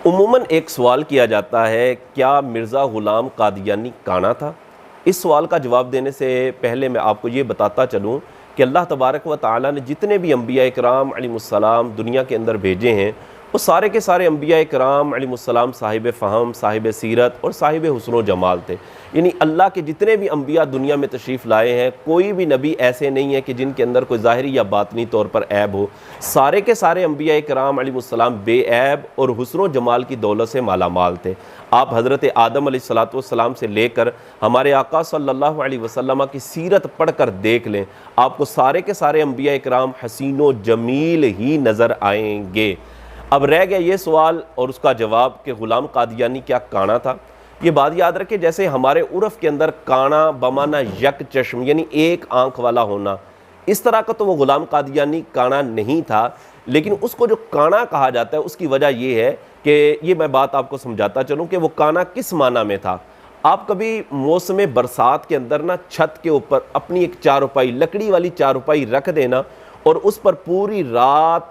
उमूमन एक सवाल किया जाता है, क्या मिर्ज़ा ग़ुलाम कादियानी काना था? इस सवाल का जवाब देने से पहले मैं आपको ये बताता चलूँ कि अल्लाह तबारक व तआला ने जितने भी अम्बिया इकराम अलैहिमुस्सलाम दुनिया के अंदर भेजे हैं, वो सारे के सारे अम्बिया इकराम अलैहिमुस्सलाम साहिब फ़हम, साहिब सीरत और साहिब हुस्न व जमाल थे। यानी अल्लाह के जितने भी अम्बिया दुनिया में तशरीफ़ लाए हैं, कोई भी नबी ऐसे नहीं है कि जिनके अंदर कोई ज़ाहिरी या बातनी तौर पर ऐब हो। सारे के सारे अम्बिया इकराम अलैहिमुस्सलाम बेऐब और हुस्न व जमाल की दौलत से मालामाल थे। आप हज़रत आदम अलैहिस्सलाम से लेकर हमारे आका सल्लल्लाहु अलैहि वसल्लम की सीरत पढ़ कर देख लें, आपको सारे के सारे अम्बिया इकराम हसीन व जमील ही नज़र आएंगे। अब रह गया ये सवाल और उसका जवाब कि ग़ुलाम कादियानी क्या काना था। ये बात याद रखें, जैसे हमारे उर्फ़ के अंदर काना बमाना यक चश्म यानी एक आंख वाला होना, इस तरह का तो वो ग़ुलाम कादियानी काना नहीं था। लेकिन उसको जो काना कहा जाता है उसकी वजह ये है कि ये मैं बात आपको समझाता चलूँ कि वो काना किस माना में था। आप कभी मौसम बरसात के अंदर ना छत के ऊपर अपनी एक चारपाई, लकड़ी वाली चारपाई रख देना और उस पर पूरी रात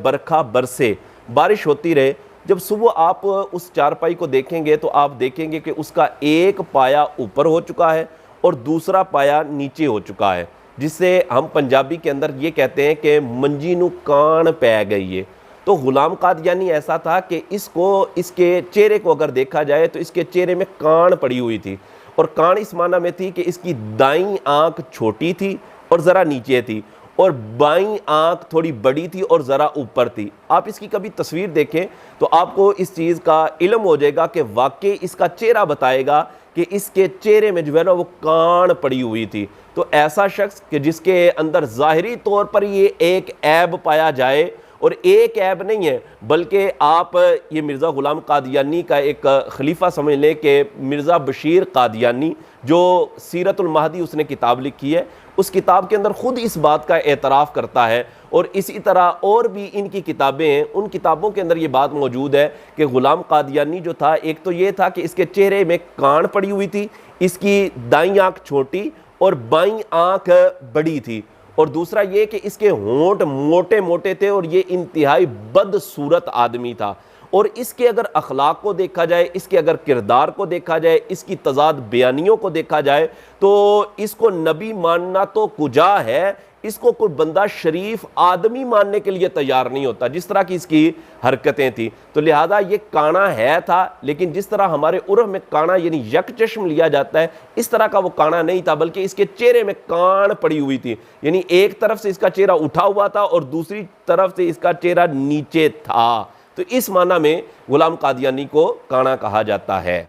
बरखा बरसे, बारिश होती रहे, जब सुबह आप उस चारपाई को देखेंगे तो आप देखेंगे कि उसका एक पाया ऊपर हो चुका है और दूसरा पाया नीचे हो चुका है, जिससे हम पंजाबी के अंदर ये कहते हैं कि मंजी नू कान पै गई है। तो ग़ुलाम कादियानी ऐसा था कि इसके चेहरे को अगर देखा जाए तो इसके चेहरे में कान पड़ी हुई थी, और कान इस माना में थी कि इसकी दाईं आंख छोटी थी और ज़रा नीचे थी और बाईं आंख थोड़ी बड़ी थी और ज़रा ऊपर थी। आप इसकी कभी तस्वीर देखें तो आपको इस चीज़ का इल्म हो जाएगा कि वाकई इसका चेहरा बताएगा कि इसके चेहरे में जो है ना वो कान पड़ी हुई थी। तो ऐसा शख्स कि जिसके अंदर ज़ाहिरी तौर पर ये एक ऐब पाया जाए, और एक ऐब नहीं है बल्कि आप ये मिर्ज़ा ग़ुलाम कादियानी का एक खलीफा समझ लें कि मिर्ज़ा बशीर कादियानी, जो सीरतुल महदी उसने किताब लिखी है, उस किताब के अंदर ख़ुद इस बात का एतराफ़ करता है। और इसी तरह और भी इनकी किताबें हैं, उन किताबों के अंदर ये बात मौजूद है कि ग़ुलाम कादियानी जो था, एक तो ये था कि इसके चेहरे में कान पड़ी हुई थी, इसकी दाईं आँख छोटी और बाईं आँख बड़ी थी, और दूसरा ये कि इसके होंठ मोटे मोटे थे और ये इंतहाई बदसूरत आदमी था। और इसके अगर अखलाक को देखा जाए, इसके अगर किरदार को देखा जाए, इसकी तज़ाद बयानियों को देखा जाए, तो इसको नबी मानना तो कुजा है, इसको कोई बंदा शरीफ आदमी मानने के लिए तैयार नहीं होता, जिस तरह की इसकी हरकतें थी। तो लिहाजा ये काना है था, लेकिन जिस तरह हमारे उर्फ में काना यानी यक चश्म लिया जाता है, इस तरह का वो काना नहीं था, बल्कि इसके चेहरे में कान पड़ी हुई थी। यानी एक तरफ से इसका चेहरा उठा हुआ था और दूसरी तरफ से इसका चेहरा नीचे था। तो इस माना में ग़ुलाम कादियानी को काना कहा जाता है।